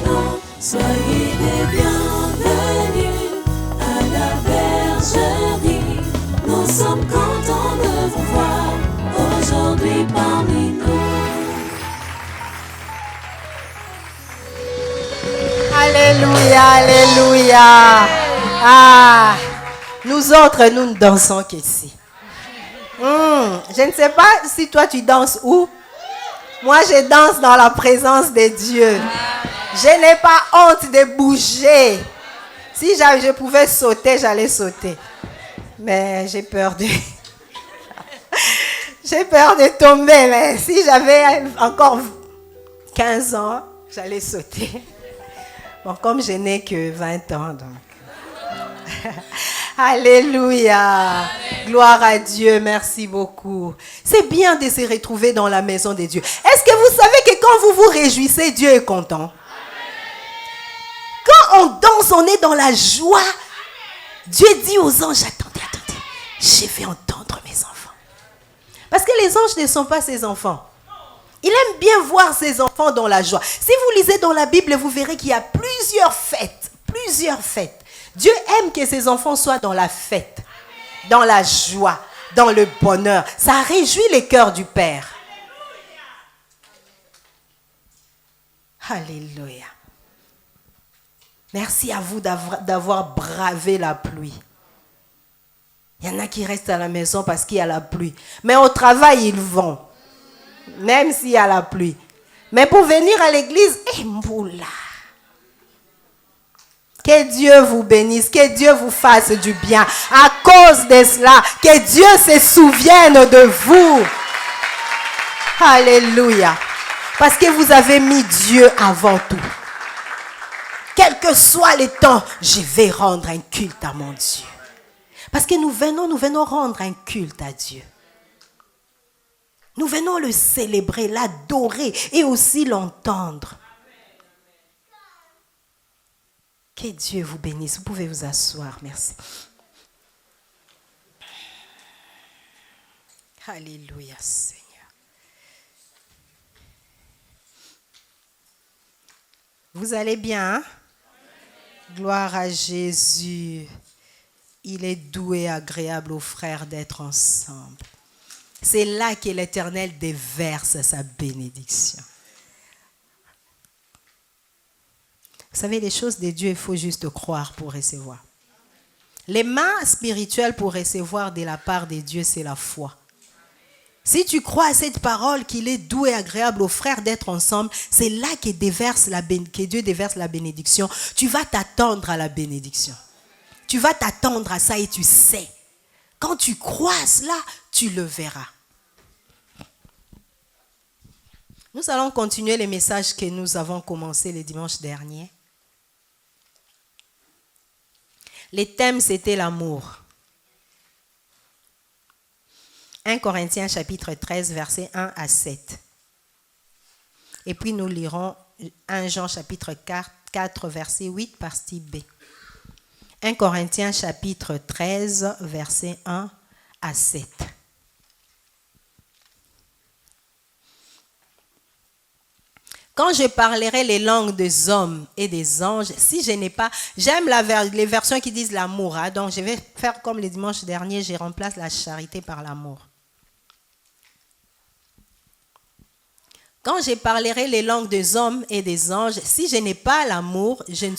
nous. Soyez les bienvenus à la bergerie. Nous sommes contents de vous voir aujourd'hui parmi nous. Alléluia, alléluia. Ah, nous autres, nous ne dansons qu'ici. Je ne sais pas si toi tu danses où. Moi, je danse dans la présence de Dieu. Je n'ai pas honte de bouger. Si je pouvais sauter, j'allais sauter. Mais j'ai peur de... j'ai peur de tomber. Mais si j'avais encore 15 ans, j'allais sauter. Bon, comme je n'ai que 20 ans, donc... Alléluia. Gloire à Dieu. Merci beaucoup. C'est bien de se retrouver dans la maison de Dieu. Est-ce que vous savez que quand vous vous réjouissez, Dieu est content? Quand on danse, on est dans la joie. Dieu dit aux anges, attendez, je vais entendre mes enfants. Parce que les anges ne sont pas ses enfants. Il aime bien voir ses enfants dans la joie. Si vous lisez dans la Bible, vous verrez qu'il y a plusieurs fêtes. Plusieurs fêtes. Dieu aime que ses enfants soient dans la fête, dans la joie, dans le bonheur. Ça réjouit les cœurs du Père. Alléluia. Merci à vous d'avoir bravé la pluie. Il y en a qui restent à la maison parce qu'il y a la pluie. Mais au travail, ils vont. Même s'il y a la pluie. Mais pour venir à l'église, moula. Que Dieu vous bénisse, que Dieu vous fasse du bien. À cause de cela, que Dieu se souvienne de vous. Alléluia. Parce que vous avez mis Dieu avant tout. Quel que soit le temps, je vais rendre un culte à mon Dieu. Parce que nous venons rendre un culte à Dieu. Nous venons le célébrer, l'adorer et aussi l'entendre. Que Dieu vous bénisse. Vous pouvez vous asseoir. Merci. Alléluia, Seigneur. Vous allez bien, hein? Gloire à Jésus. Il est doux et agréable aux frères d'être ensemble. C'est là que l'Éternel déverse sa bénédiction. Vous savez, les choses de Dieu, il faut juste croire pour recevoir. Les mains spirituelles pour recevoir de la part de Dieu, c'est la foi. Si tu crois à cette parole qu'il est doux et agréable aux frères d'être ensemble, c'est là que Dieu déverse la bénédiction. Tu vas t'attendre à la bénédiction. Tu vas t'attendre à ça et tu sais. Quand tu crois à cela, tu le verras. Nous allons continuer les messages que nous avons commencé le dimanche dernier. Le thème, c'était l'amour. 1 Corinthiens chapitre 13, versets 1 à 7. Et puis nous lirons 1 Jean chapitre 4, verset 8, partie B. 1 Corinthiens chapitre 13, versets 1 à 7. Quand je parlerai les langues des hommes et des anges, si je n'ai pas... J'aime les versions qui disent l'amour. Hein, donc je vais faire comme le dimanche dernier, je remplace la charité par l'amour. Quand je parlerai les langues des hommes et des anges, si je n'ai pas l'amour, je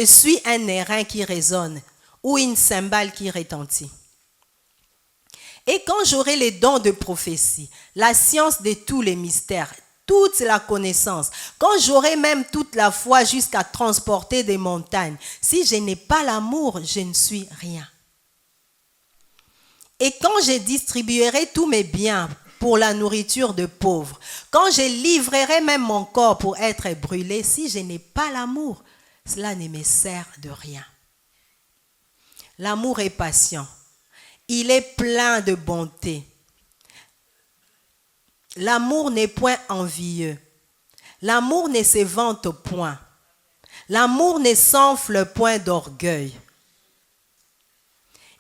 suis un airain qui résonne ou une cymbale qui retentit. Et quand j'aurai les dons de prophétie, la science de tous les mystères, toute la connaissance, quand j'aurai même toute la foi jusqu'à transporter des montagnes, si je n'ai pas l'amour, je ne suis rien. Et quand je distribuerai tous mes biens pour la nourriture de pauvres, quand je livrerai même mon corps pour être brûlé, si je n'ai pas l'amour, cela ne me sert de rien. L'amour est patient. Il est plein de bonté. L'amour n'est point envieux. L'amour ne se vante point. L'amour ne s'enfle point d'orgueil.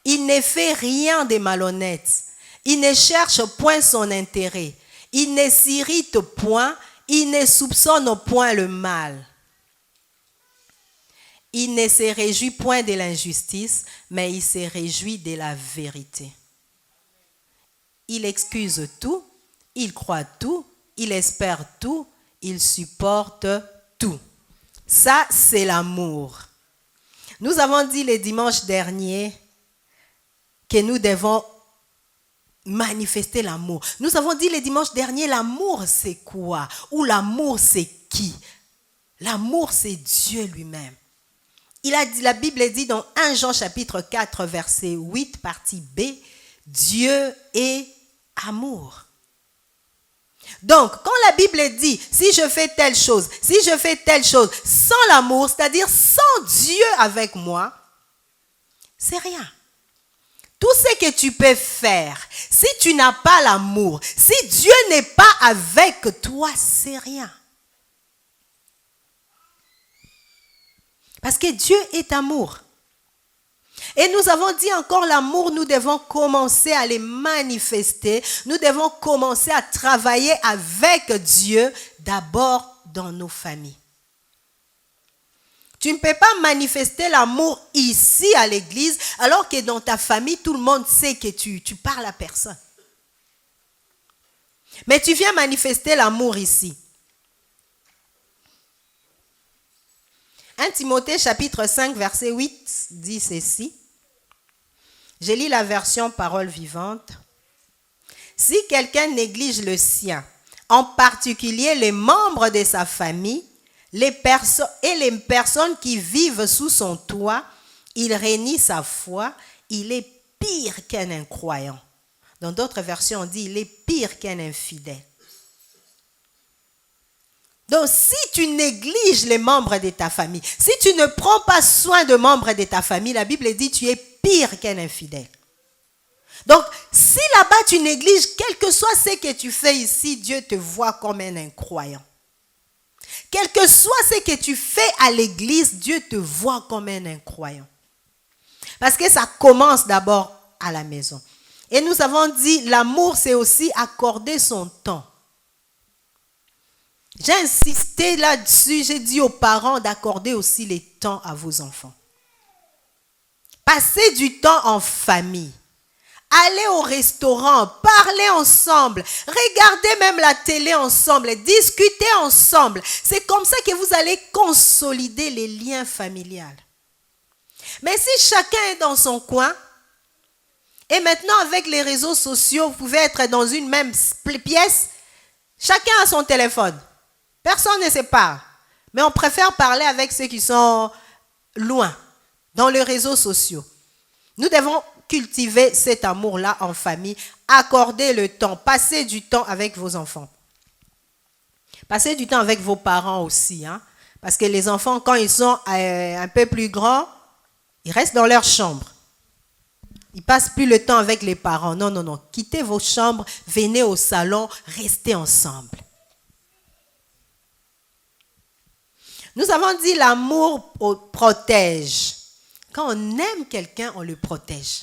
Il ne fait rien de malhonnête. Il ne cherche point son intérêt. Il ne s'irrite point. Il ne soupçonne point le mal. Il ne se réjouit point de l'injustice, mais il se réjouit de la vérité. Il excuse tout, il croit tout, il espère tout, il supporte tout. Ça, c'est l'amour. Nous avons dit le dimanche dernier que nous devons manifester l'amour. Nous avons dit le dimanche dernier, l'amour c'est quoi? Ou l'amour c'est qui? L'amour c'est Dieu lui-même. La Bible dit dans 1 Jean chapitre 4 verset 8 partie B, Dieu est amour. Donc, quand la Bible dit, si je fais telle chose, sans l'amour, c'est-à-dire sans Dieu avec moi, c'est rien. Tout ce que tu peux faire, si tu n'as pas l'amour, si Dieu n'est pas avec toi, c'est rien. Parce que Dieu est amour. Et nous avons dit encore l'amour, nous devons commencer à les manifester. Nous devons commencer à travailler avec Dieu d'abord dans nos familles. Tu ne peux pas manifester l'amour ici à l'église alors que dans ta famille, tout le monde sait que tu parles à personne. Mais tu viens manifester l'amour ici. 1 Timothée chapitre 5 verset 8 dit ceci. Je lis la version parole vivante. Si quelqu'un néglige le sien, en particulier les membres de sa famille, les personnes qui vivent sous son toit, il renie sa foi, il est pire qu'un incroyant. Dans d'autres versions, on dit il est pire qu'un infidèle. Donc, si tu négliges les membres de ta famille, si tu ne prends pas soin de membres de ta famille, la Bible dit tu es pire qu'un infidèle. Donc, si là-bas tu négliges, quel que soit ce que tu fais ici, Dieu te voit comme un incroyant. Quel que soit ce que tu fais à l'église, Dieu te voit comme un incroyant. Parce que ça commence d'abord à la maison. Et nous avons dit, l'amour, c'est aussi accorder son temps. J'ai insisté là-dessus, j'ai dit aux parents d'accorder aussi les temps à vos enfants. Passez du temps en famille. Allez au restaurant, parlez ensemble, regardez même la télé ensemble, discutez ensemble. C'est comme ça que vous allez consolider les liens familiaux. Mais si chacun est dans son coin, et maintenant avec les réseaux sociaux, vous pouvez être dans une même pièce, chacun a son téléphone. Personne ne se parle. Mais on préfère parler avec ceux qui sont loin, dans les réseaux sociaux. Nous devons cultiver cet amour-là en famille, accorder le temps, passer du temps avec vos enfants. Passez du temps avec vos parents aussi. Parce que les enfants, quand ils sont un peu plus grands, ils restent dans leur chambre. Ils ne passent plus le temps avec les parents. Non, non, non. Quittez vos chambres, venez au salon, restez ensemble. Nous avons dit l'amour protège. Quand on aime quelqu'un, on le protège.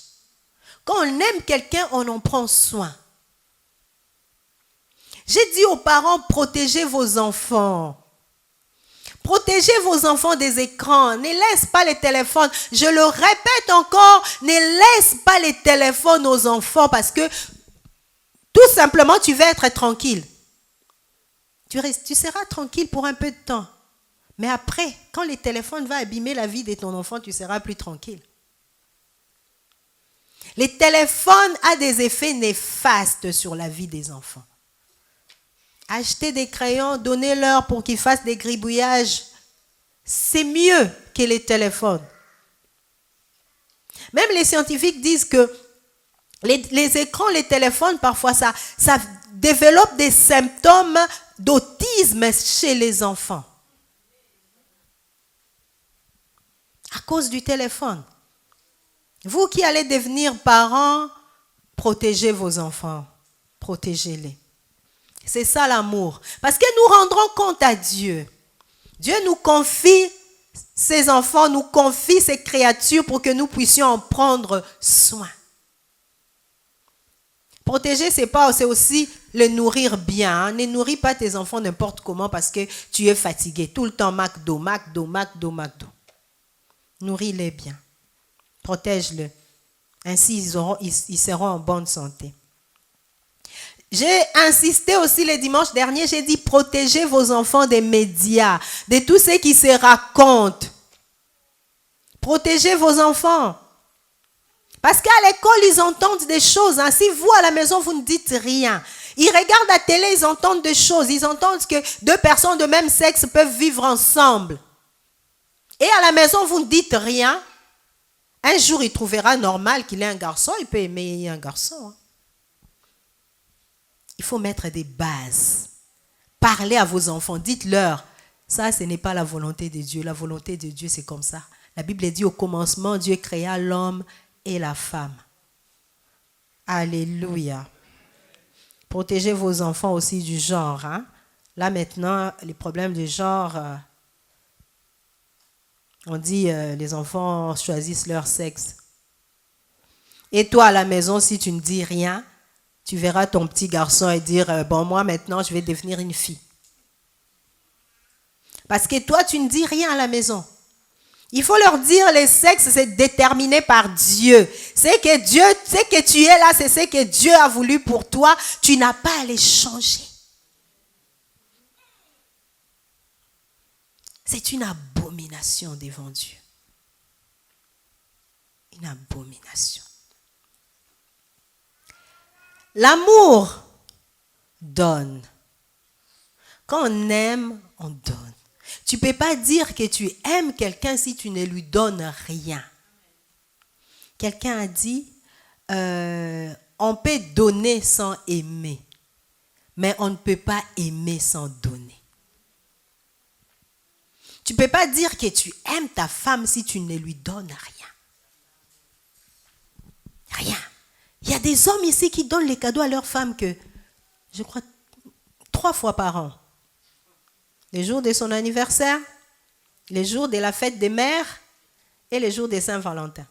Quand on aime quelqu'un, on en prend soin. J'ai dit aux parents, protégez vos enfants. Protégez vos enfants des écrans. Ne laisse pas les téléphones. Je le répète encore, ne laisse pas les téléphones aux enfants parce que tout simplement, tu vas être tranquille. Tu seras tranquille pour un peu de temps. Mais après, quand les téléphones vont abîmer la vie de ton enfant, tu seras plus tranquille. Les téléphones ont des effets néfastes sur la vie des enfants. Acheter des crayons, donnez-leur pour qu'ils fassent des gribouillages. C'est mieux que les téléphones. Même les scientifiques disent que les écrans, les téléphones, parfois, ça développe des symptômes d'autisme chez les enfants. À cause du téléphone. Vous qui allez devenir parents, protégez vos enfants. Protégez-les. C'est ça l'amour. Parce que nous rendrons compte à Dieu. Dieu nous confie ses enfants, nous confie ses créatures pour que nous puissions en prendre soin. Protéger, c'est aussi le nourrir bien. Ne nourris pas tes enfants n'importe comment parce que tu es fatigué. Tout le temps McDo, McDo, McDo, McDo. Nourris-les bien. Protège-les. Ainsi, ils seront en bonne santé. J'ai insisté aussi les dimanches derniers, j'ai dit protégez vos enfants des médias, de tout ce qui se raconte. Protégez vos enfants. Parce qu'à l'école, ils entendent des choses. Hein. Si vous, à la maison, vous ne dites rien. Ils regardent la télé, ils entendent des choses. Ils entendent que deux personnes de même sexe peuvent vivre ensemble. Et à la maison, vous ne dites rien. Un jour, il trouvera normal qu'il ait un garçon. Il peut aimer un garçon. Hein. Il faut mettre des bases. Parlez à vos enfants. Dites-leur, ça, ce n'est pas la volonté de Dieu. La volonté de Dieu, c'est comme ça. La Bible dit au commencement, Dieu créa l'homme et la femme. Alléluia. Protégez vos enfants aussi du genre. Hein? Là maintenant, les problèmes de genre, on dit les enfants choisissent leur sexe. Et toi à la maison, si tu ne dis rien, tu verras ton petit garçon et dire, bon moi maintenant je vais devenir une fille. Parce que toi tu ne dis rien à la maison. Il faut leur dire le sexe, c'est déterminé par Dieu. C'est que Dieu, c'est que tu es là, c'est ce que Dieu a voulu pour toi. Tu n'as pas à les changer. C'est une abomination devant Dieu. Une abomination. L'amour donne. Quand on aime, on donne. Tu ne peux pas dire que tu aimes quelqu'un si tu ne lui donnes rien. Quelqu'un a dit, on peut donner sans aimer, mais on ne peut pas aimer sans donner. Tu ne peux pas dire que tu aimes ta femme si tu ne lui donnes rien. Rien. Il y a des hommes ici qui donnent les cadeaux à leur femme que, je crois, 3 fois par an. Les jours de son anniversaire, les jours de la fête des mères et les jours de Saint-Valentin.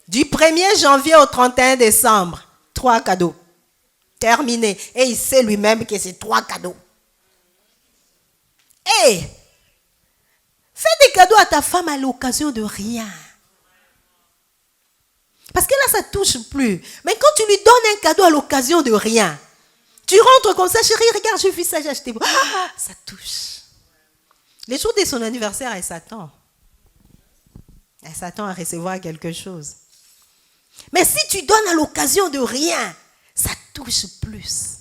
Du 1er janvier au 31 décembre, 3 cadeaux. Terminé. Et il sait lui-même que c'est 3 cadeaux. Et fais des cadeaux à ta femme à l'occasion de rien. Parce que là, ça ne touche plus. Mais quand tu lui donnes un cadeau à l'occasion de rien, tu rentres comme ça, chérie, regarde, j'ai vu ça, j'ai acheté. Ah, ça touche. Les jours de son anniversaire, elle s'attend. Elle s'attend à recevoir quelque chose. Mais si tu donnes à l'occasion de rien, ça touche plus.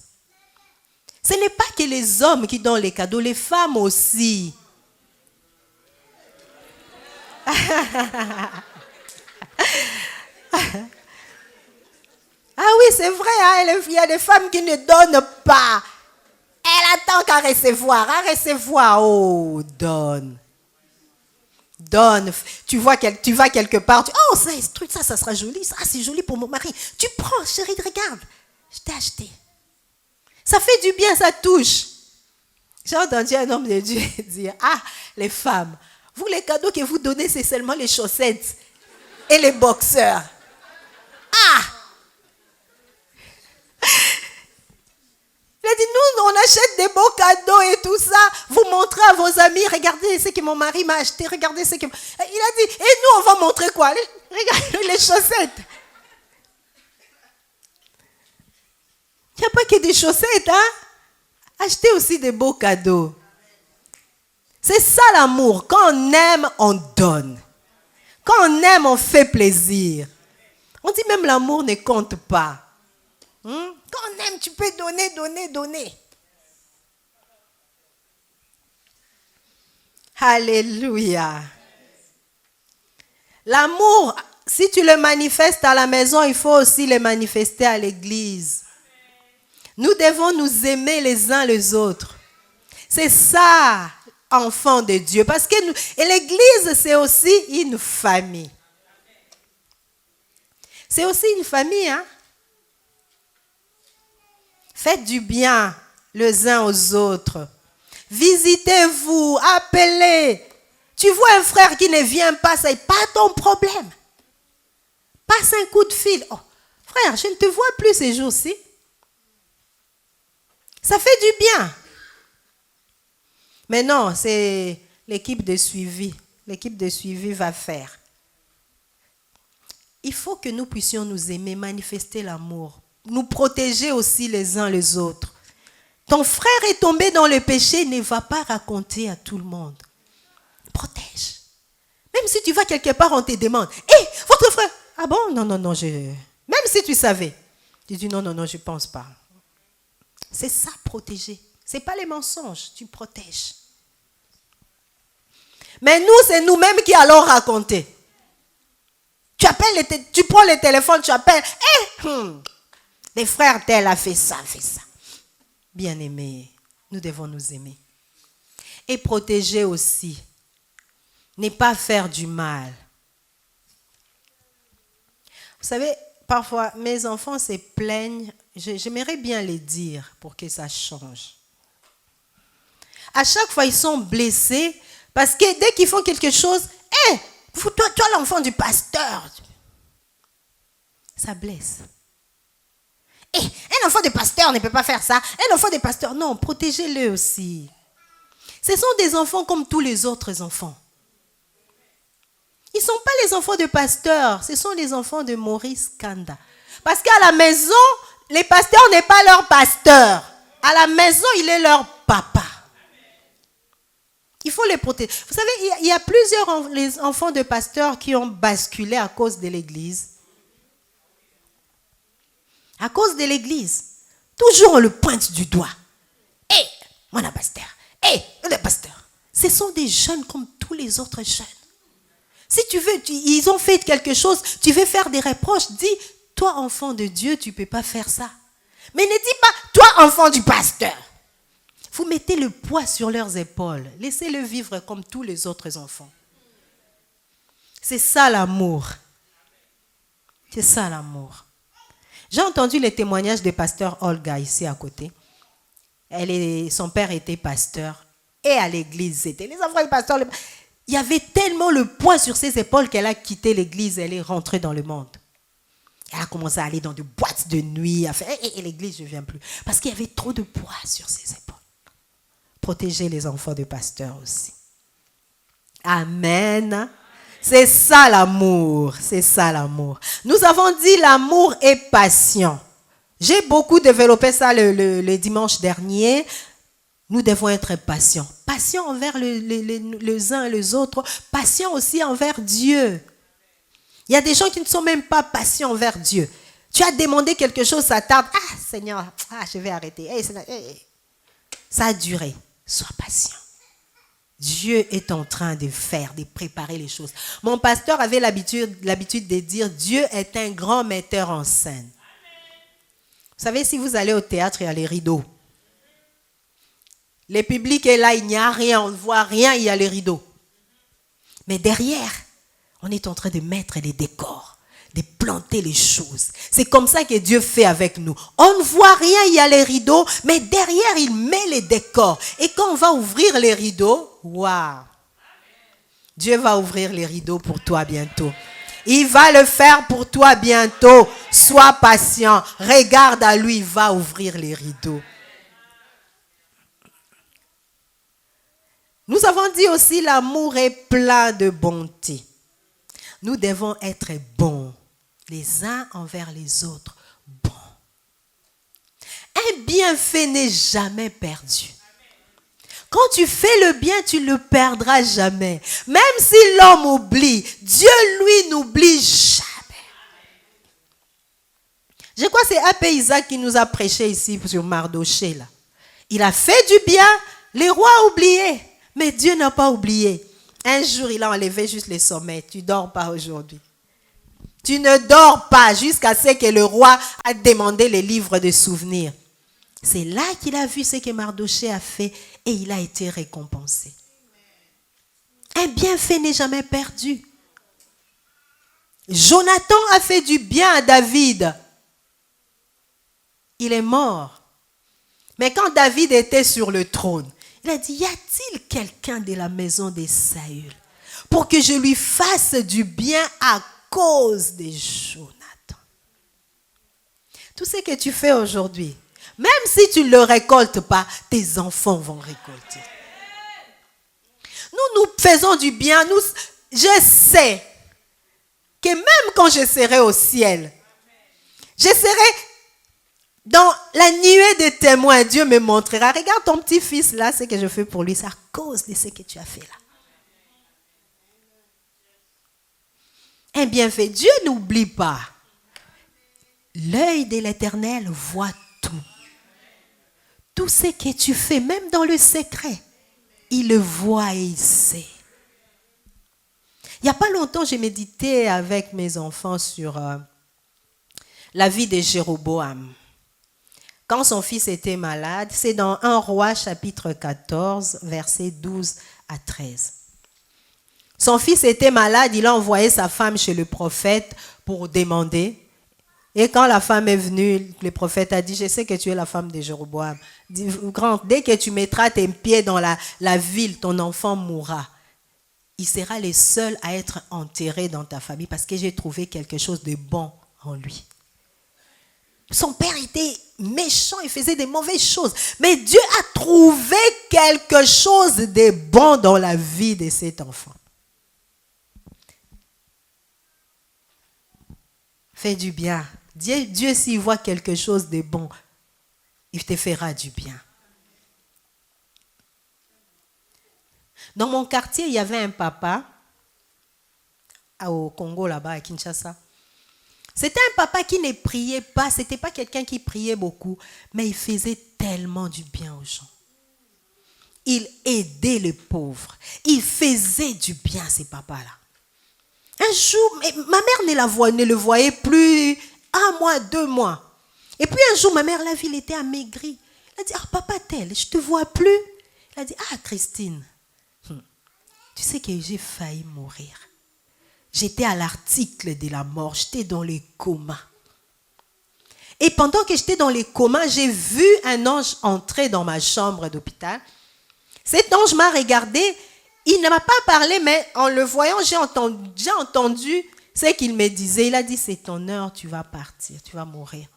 Ce n'est pas que les hommes qui donnent les cadeaux, les femmes aussi. Ah oui, c'est vrai, hein, il y a des femmes qui ne donnent pas. Elle attend qu'à recevoir. À recevoir, oh, donne. Donne. Tu vas quelque part, oh, ça, ce truc, ça sera joli. Ça, c'est joli pour mon mari. Tu prends, chérie, regarde. Je t'ai acheté. Ça fait du bien, ça touche. J'ai entendu un homme de Dieu dire, ah, les femmes, vous, les cadeaux que vous donnez, c'est seulement les chaussettes et les boxeurs. Ah! Il a dit, nous, on achète des beaux cadeaux et tout ça. Vous montrez à vos amis, regardez ce que mon mari m'a acheté, regardez ce que... Il a dit, et nous, on va montrer quoi? Regardez les chaussettes. Il n'y a pas que des chaussettes, hein? Achetez aussi des beaux cadeaux. C'est ça l'amour. Quand on aime, on donne. Quand on aime, on fait plaisir. On dit même l'amour ne compte pas. Quand on aime, tu peux donner, donner, donner. Alléluia. L'amour, si tu le manifestes à la maison, il faut aussi le manifester à l'église. Nous devons nous aimer les uns les autres. C'est ça, enfants de Dieu. Parce que et l'église, c'est aussi une famille. C'est aussi une famille, hein? Faites du bien les uns aux autres. Visitez-vous, appelez. Tu vois un frère qui ne vient pas, ce n'est pas ton problème. Passe un coup de fil. Oh, frère, je ne te vois plus ces jours-ci. Ça fait du bien. Mais non, c'est l'équipe de suivi va faire. Il faut que nous puissions nous aimer, manifester l'amour, nous protéger aussi les uns les autres. Ton frère est tombé dans le péché, ne va pas raconter à tout le monde. Protège. Même si tu vas quelque part, on te demande, hé, votre frère, ah bon, non, même si tu savais, tu dis non, je ne pense pas. C'est ça, protéger. Ce n'est pas les mensonges, tu protèges. Mais nous, c'est nous-mêmes qui allons raconter. Tu prends le téléphone, tu appelles. Les frères tel a fait ça. Bien-aimés, nous devons nous aimer. Et protéger aussi. Ne pas faire du mal. Vous savez, parfois, mes enfants se plaignent. J'aimerais bien les dire pour que ça change. À chaque fois, ils sont blessés parce que dès qu'ils font quelque chose, toi l'enfant du pasteur, ça blesse. Un enfant de pasteur ne peut pas faire ça. Un enfant de pasteur, non, protégez-le aussi. Ce sont des enfants comme tous les autres enfants. Ils ne sont pas les enfants de pasteur, ce sont les enfants de Maurice Kanda. Parce qu'à la maison, les pasteurs n'est pas leur pasteur. À la maison, il est leur papa. Il faut les protéger. Vous savez, il y a plusieurs les enfants de pasteurs qui ont basculé à cause de l'église. À cause de l'église. Toujours on le pointe du doigt. Mon pasteur. Le pasteur. Ce sont des jeunes comme tous les autres jeunes. Si tu veux, ils ont fait quelque chose, tu veux faire des reproches, dis, toi enfant de Dieu, tu ne peux pas faire ça. Mais ne dis pas, toi enfant du pasteur. Vous mettez le poids sur leurs épaules. Laissez-le vivre comme tous les autres enfants. C'est ça l'amour. C'est ça l'amour. J'ai entendu les témoignages de pasteur Olga ici à côté. Son père était pasteur et à l'église, c'était les enfants du pasteur. Il y avait tellement le poids sur ses épaules qu'elle a quitté l'église, elle est rentrée dans le monde. Elle a commencé à aller dans des boîtes de nuit, à faire et l'église, je ne viens plus. Parce qu'il y avait trop de poids sur ses épaules. Protéger les enfants de pasteurs aussi. Amen. C'est ça l'amour. C'est ça l'amour. Nous avons dit l'amour est patient. J'ai beaucoup développé ça le dimanche dernier. Nous devons être patients. Patients envers les uns et les autres. Patients aussi envers Dieu. Il y a des gens qui ne sont même pas patients envers Dieu. Tu as demandé quelque chose, ça tarde. Seigneur, je vais arrêter. Ça a duré. Sois patient. Dieu est en train de préparer les choses. Mon pasteur avait l'habitude de dire, Dieu est un grand metteur en scène. Vous savez, si vous allez au théâtre, il y a les rideaux. Le public est là, il n'y a rien, on ne voit rien, il y a les rideaux. Mais derrière, on est en train de mettre les décors, de planter les choses. C'est comme ça que Dieu fait avec nous. On ne voit rien, il y a les rideaux, mais derrière, il met les décors. Et quand on va ouvrir les rideaux, waouh! Dieu va ouvrir les rideaux pour toi bientôt. Il va le faire pour toi bientôt. Sois patient. Regarde à lui, il va ouvrir les rideaux. Nous avons dit aussi l'amour est plein de bonté. Nous devons être bons les uns envers les autres. Bons. Un bienfait n'est jamais perdu. Quand tu fais le bien, tu ne le perdras jamais. Même si l'homme oublie, Dieu, lui, n'oublie jamais. Je crois que c'est Apé Isaac qui nous a prêché ici sur Mardoché. Là. Il a fait du bien, le roi a oublié. Mais Dieu n'a pas oublié. Un jour, il a enlevé juste le sommeil. Tu ne dors pas aujourd'hui. Tu ne dors pas jusqu'à ce que le roi a demandé les livres de souvenirs. C'est là qu'il a vu ce que Mardoché a fait et il a été récompensé. Un bienfait n'est jamais perdu. Jonathan a fait du bien à David. Il est mort. Mais quand David était sur le trône, il a dit, y a-t-il quelqu'un de la maison de Saül pour que je lui fasse du bien à cause de Jonathan? Tout ce que tu fais aujourd'hui, même si tu ne le récoltes pas, tes enfants vont récolter. Nous nous faisons du bien. Je sais que même quand je serai au ciel, je serai dans la nuée des témoins. Dieu me montrera. Regarde ton petit-fils là, ce que je fais pour lui. C'est à cause de ce que tu as fait là. Un bienfait. Dieu n'oublie pas. L'œil de l'Éternel voit tout. Tout ce que tu fais, même dans le secret, il le voit et il sait. Il n'y a pas longtemps, j'ai médité avec mes enfants sur la vie de Jéroboam. Quand son fils était malade, c'est dans 1 Roi chapitre 14, versets 12 à 13. Son fils était malade, il a envoyé sa femme chez le prophète pour demander. Et quand la femme est venue, le prophète a dit, je sais que tu es la femme de Jéroboam. Dès que tu mettras tes pieds dans la ville, ton enfant mourra. Il sera le seul à être enterré dans ta famille parce que j'ai trouvé quelque chose de bon en lui. Son père était méchant, il faisait des mauvaises choses. Mais Dieu a trouvé quelque chose de bon dans la vie de cet enfant. Fais du bien. Dieu s'il voit quelque chose de bon, il te fera du bien. Dans mon quartier, il y avait un papa, au Congo là-bas, à Kinshasa. C'était un papa qui ne priait pas, ce n'était pas quelqu'un qui priait beaucoup, mais il faisait tellement du bien aux gens. Il aidait les pauvres. Il faisait du bien, ces papas-là. Un jour, ma mère ne le voyait plus 1 mois, 2 mois. Et puis un jour, ma mère l'a vu, il était amaigri. Elle a dit, papa tel, je ne te vois plus. Elle a dit, Christine, tu sais que j'ai failli mourir. J'étais à l'article de la mort, j'étais dans les comas. Et pendant que j'étais dans les comas, j'ai vu un ange entrer dans ma chambre d'hôpital. Cet ange m'a regardé, il ne m'a pas parlé, mais en le voyant, j'ai entendu ce qu'il me disait. Il a dit, c'est ton heure, tu vas partir, tu vas mourir.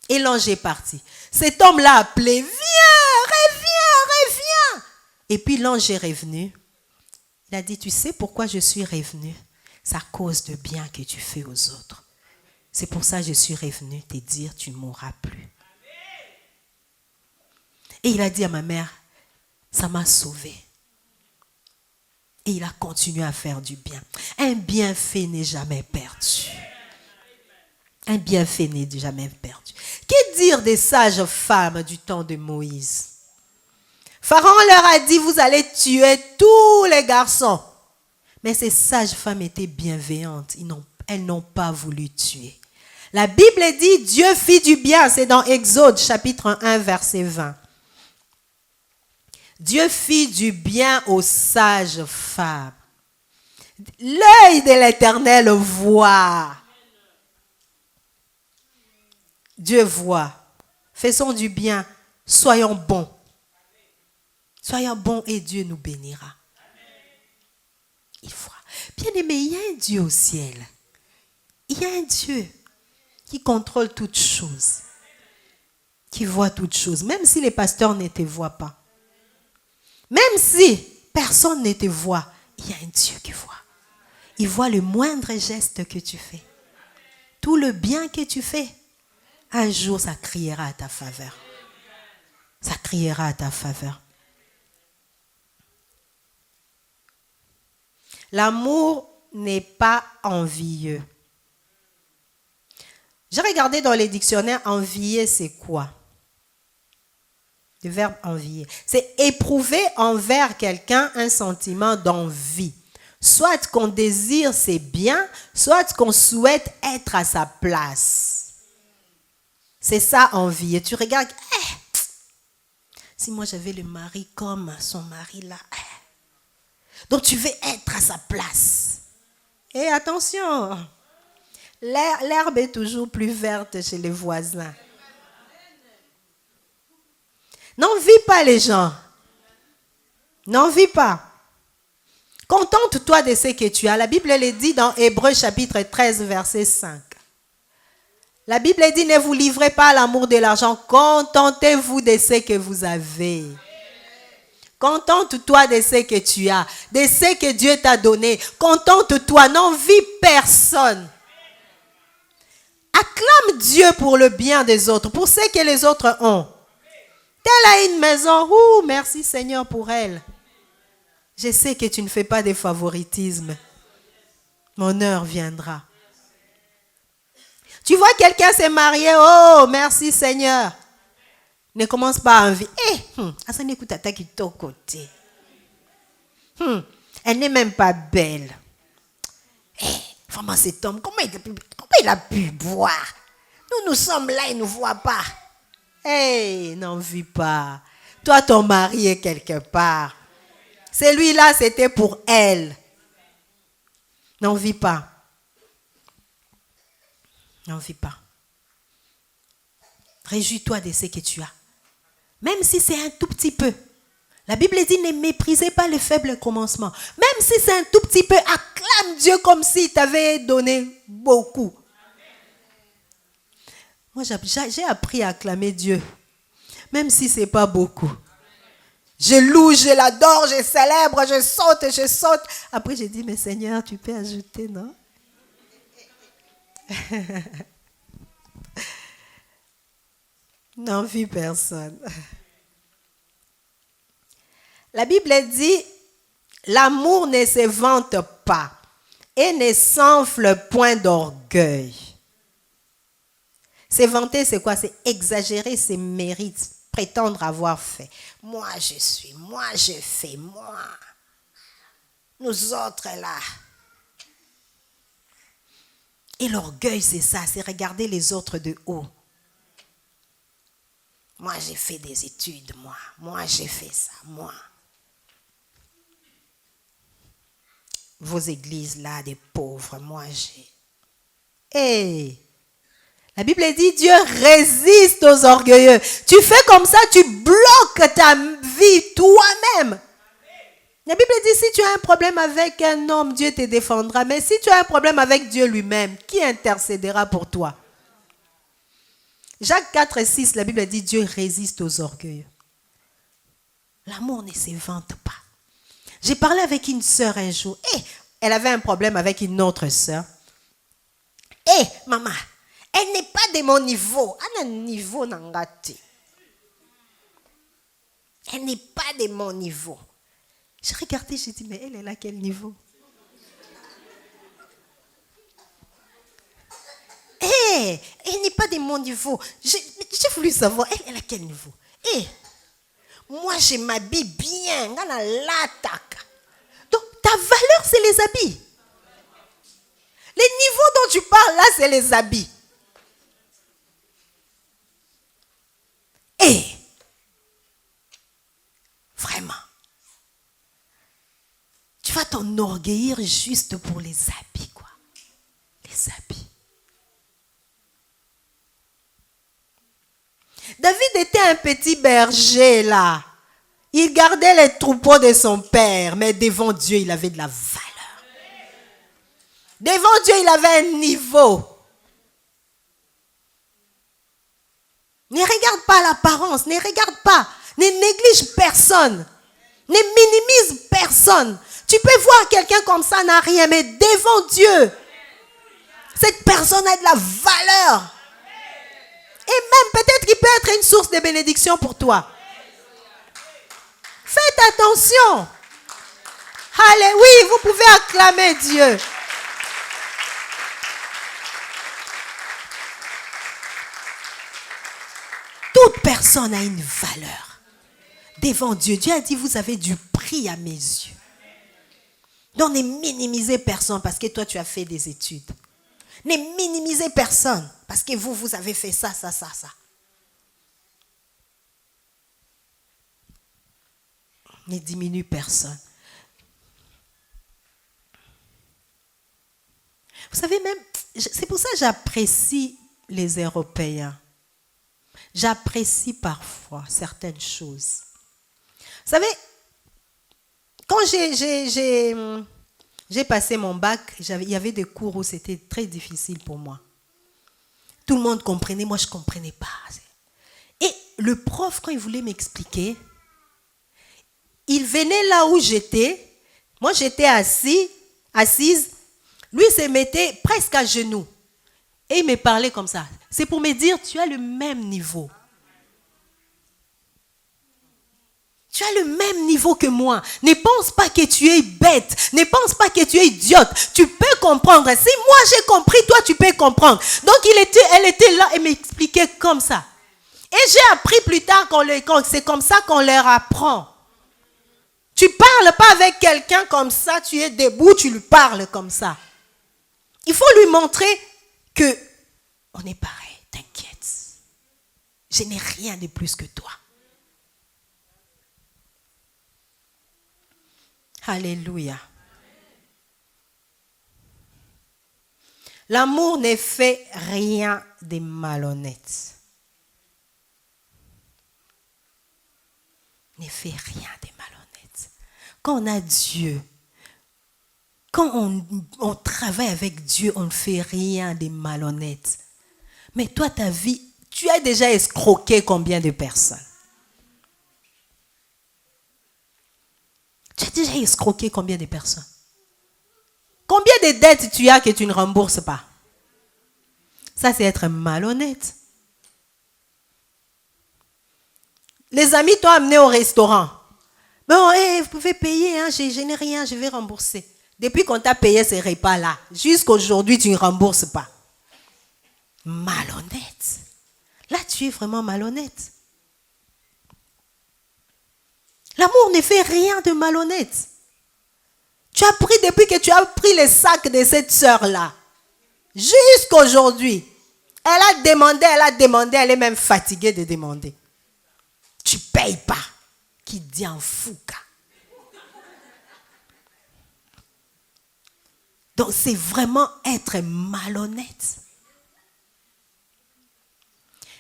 Et l'ange est parti. Cet homme l'a appelé, viens, reviens. Et puis l'ange est revenu. Il a dit, tu sais pourquoi je suis revenu? C'est à cause de bien que tu fais aux autres. C'est pour ça que je suis revenu te dire, tu ne mourras plus. Et il a dit à ma mère, ça m'a sauvé. Et il a continué à faire du bien. Un bienfait n'est jamais perdu. Un bienfait n'est jamais perdu. Que dire des sages femmes du temps de Moïse? Pharaon leur a dit, vous allez tuer tous les garçons. Mais ces sages femmes étaient bienveillantes. Elles n'ont pas voulu tuer. La Bible dit, Dieu fit du bien. C'est dans Exode chapitre 1, verset 20. Dieu fit du bien aux sages femmes. L'œil de l'Éternel voit. Dieu voit. Faisons du bien. Soyons bons. Soyons bons et Dieu nous bénira. Il voit. Bien aimé, il y a un Dieu au ciel. Il y a un Dieu qui contrôle toutes choses. Qui voit toutes choses. Même si les pasteurs ne te voient pas. Même si personne ne te voit, il y a un Dieu qui voit. Il voit le moindre geste que tu fais. Tout le bien que tu fais. Un jour, ça criera à ta faveur. Ça criera à ta faveur. L'amour n'est pas envieux. J'ai regardé dans les dictionnaires, envier, c'est quoi? Le verbe envier. C'est éprouver envers quelqu'un un sentiment d'envie. Soit qu'on désire ses biens, soit qu'on souhaite être à sa place. C'est ça, envier. Tu regardes, si moi j'avais le mari comme son mari là. Donc tu veux être à sa place. Et attention, l'herbe est toujours plus verte chez les voisins. N'envie pas les gens. N'envie pas. Contente-toi de ce que tu as. La Bible le dit dans Hébreux chapitre 13, verset 5. La Bible dit, ne vous livrez pas à l'amour de l'argent. Contentez-vous de ce que vous avez. Contente-toi de ce que tu as, de ce que Dieu t'a donné. Contente-toi, n'envie personne. Acclame Dieu pour le bien des autres, pour ce que les autres ont. Telle a une maison, merci Seigneur pour elle. Je sais que tu ne fais pas de favoritisme. Mon heure viendra. Tu vois quelqu'un s'est marié, merci Seigneur. Ne commence pas à envier. Ça n'écoute à ta qui ton côté. Elle n'est même pas belle. Vraiment cet homme, comment il a pu boire? Nous sommes là, il ne nous voit pas. N'envie pas. Toi, ton mari est quelque part. Celui-là, c'était pour elle. N'envie pas. N'envie pas. Réjouis-toi de ce que tu as. Même si c'est un tout petit peu. La Bible dit, ne méprisez pas le faible commencement. Même si c'est un tout petit peu, acclame Dieu comme s'il t'avait donné beaucoup. Moi, j'ai appris à acclamer Dieu. Même si ce n'est pas beaucoup. Je loue, je l'adore, je célèbre, je saute. Après, j'ai dit, mais Seigneur, tu peux ajouter, non? N'envie personne. La Bible dit, l'amour ne se vante pas et ne s'enfle point d'orgueil. Se vanter, c'est quoi? C'est exagérer ses mérites, prétendre avoir fait. Moi, je suis, moi, je fais, moi. Nous autres, là. Et l'orgueil, c'est ça, c'est regarder les autres de haut. Moi, j'ai fait des études, moi. Moi, j'ai fait ça, moi. Vos églises, là, des pauvres, moi, j'ai... La Bible dit, Dieu résiste aux orgueilleux. Tu fais comme ça, tu bloques ta vie toi-même. La Bible dit, si tu as un problème avec un homme, Dieu te défendra. Mais si tu as un problème avec Dieu lui-même, qui intercédera pour toi? Jacques 4,6, la Bible dit, Dieu résiste aux orgueilleux. L'amour ne se vante pas. J'ai parlé avec une sœur un jour. Elle avait un problème avec une autre sœur. Maman, elle n'est pas de mon niveau. Elle a un niveau nangati. Elle n'est pas de mon niveau. J'ai regardé, j'ai dit, mais elle est à quel niveau? Elle n'est pas de mon niveau. J'ai voulu savoir, elle est à quel niveau? Moi, je m'habille bien. Donc, ta valeur, c'est les habits. Les niveaux dont tu parles, là, c'est les habits. Vraiment. Tu vas t'enorgueillir juste pour les habits, quoi. Les habits. David était un petit berger, là. Il gardait les troupeaux de son père, mais devant Dieu, il avait de la valeur. Devant Dieu, il avait un niveau. Ne regarde pas l'apparence, ne regarde pas, ne néglige personne, ne minimise personne. Tu peux voir quelqu'un comme ça n'a rien, mais devant Dieu, cette personne a de la valeur. Et même peut-être qu'il peut être une source de bénédiction pour toi. Faites attention. Allez, oui, vous pouvez acclamer Dieu. Toute personne a une valeur devant Dieu. Dieu a dit, vous avez du prix à mes yeux. Donc ne minimisez personne parce que toi tu as fait des études. Ne minimisez personne parce que vous avez fait ça. Ne diminue personne. Vous savez même, c'est pour ça que j'apprécie les Européens. J'apprécie parfois certaines choses. Vous savez, quand j'ai passé mon bac, il y avait des cours où c'était très difficile pour moi. Tout le monde comprenait, moi je ne comprenais pas. Et le prof, quand il voulait m'expliquer, il venait là où j'étais. Moi, j'étais assise. Lui, il se mettait presque à genoux. Et il me parlait comme ça. C'est pour me dire, tu as le même niveau. Tu as le même niveau que moi. Ne pense pas que tu es bête. Ne pense pas que tu es idiote. Tu peux comprendre. Si moi j'ai compris, toi tu peux comprendre. Donc elle était là et m'expliquait comme ça. Et j'ai appris plus tard c'est comme ça qu'on leur apprend. Tu ne parles pas avec quelqu'un comme ça, tu es debout, tu lui parles comme ça. Il faut lui montrer que on est pareil, t'inquiète. Je n'ai rien de plus que toi. Alléluia. L'amour ne fait rien de malhonnête. Ne fait rien de malhonnête. Quand on a Dieu, quand on travaille avec Dieu, on ne fait rien de malhonnête. Mais toi, ta vie, tu as déjà escroqué combien de personnes? Tu as déjà escroqué combien de personnes? Combien de dettes tu as que tu ne rembourses pas? Ça, c'est être malhonnête. Les amis t'ont amené au restaurant. Bon, vous pouvez payer, hein, je n'ai rien, je vais rembourser. Depuis qu'on t'a payé ces repas-là, jusqu'à aujourd'hui, tu ne rembourses pas. Malhonnête. Là, tu es vraiment malhonnête. L'amour ne fait rien de malhonnête. Tu as pris, depuis que tu as pris le sac de cette sœur-là, jusqu'à aujourd'hui, elle a demandé, elle est même fatiguée de demander. Tu ne payes pas. Qui dit en fouca. Donc, c'est vraiment être malhonnête.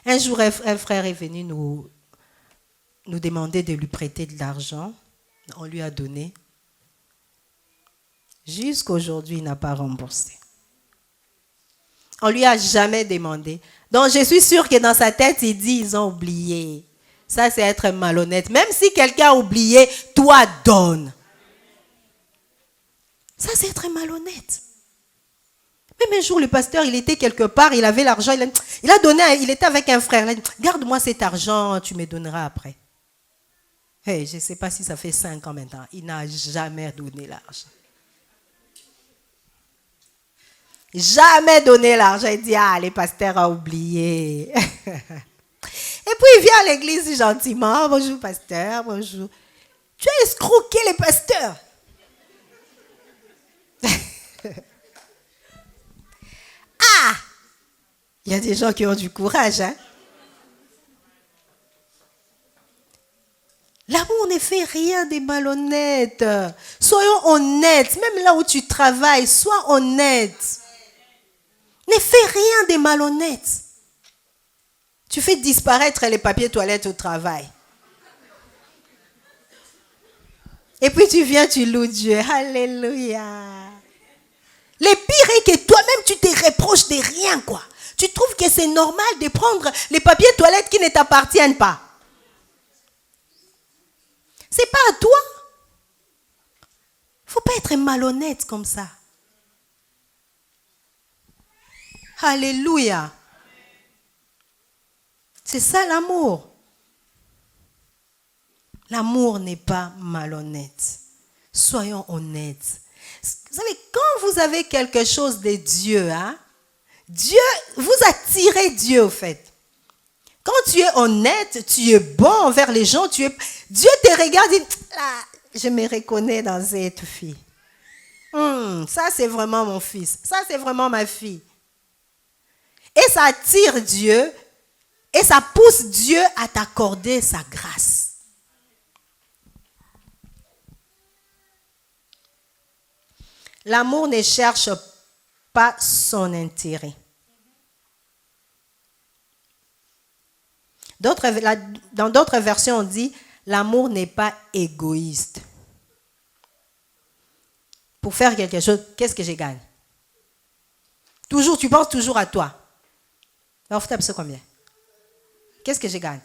Un jour, un frère est venu nous demander de lui prêter de l'argent. On lui a donné. Jusqu'à aujourd'hui, il n'a pas remboursé. On ne lui a jamais demandé. Donc, je suis sûre que dans sa tête, il dit, ils ont oublié. Ça, c'est être malhonnête. Même si quelqu'un a oublié, toi, donne. Ça, c'est être malhonnête. Même un jour, le pasteur, il était quelque part, il avait l'argent, il a donné, il était avec un frère. Il a dit, garde-moi cet argent, tu me donneras après. Hey, je ne sais pas si ça fait 5 ans maintenant. Il n'a jamais donné l'argent. Jamais donné l'argent. Il dit, le pasteur a oublié. Et puis il vient à l'église gentiment. Bonjour pasteur, bonjour. Tu as escroqué les pasteurs. Il y a des gens qui ont du courage. Hein? L'amour ne fait rien de malhonnête. Soyons honnêtes. Même là où tu travailles, sois honnête. Ne fais rien de malhonnête. Tu fais disparaître les papiers toilettes au travail. Et puis tu viens, tu loues Dieu. Alléluia. Le pire est que toi-même, tu te reproches de rien, quoi. Tu trouves que c'est normal de prendre les papiers toilettes qui ne t'appartiennent pas. C'est pas à toi. Il ne faut pas être malhonnête comme ça. Alléluia. C'est ça l'amour. L'amour n'est pas malhonnête. Soyons honnêtes. Vous savez, quand vous avez quelque chose de Dieu, hein, Dieu, vous attirez Dieu au fait. Quand tu es honnête, tu es bon envers les gens, Dieu te regarde et dit, ah, je me reconnais dans cette fille. Ça c'est vraiment mon fils, ça c'est vraiment ma fille. Et ça attire Dieu et ça pousse Dieu à t'accorder sa grâce. L'amour ne cherche pas son intérêt. Dans d'autres versions, on dit l'amour n'est pas égoïste. Pour faire quelque chose, qu'est-ce que je gagne? Toujours, tu penses toujours à toi. Alors, vous tapez combien? Qu'est-ce que je gagne?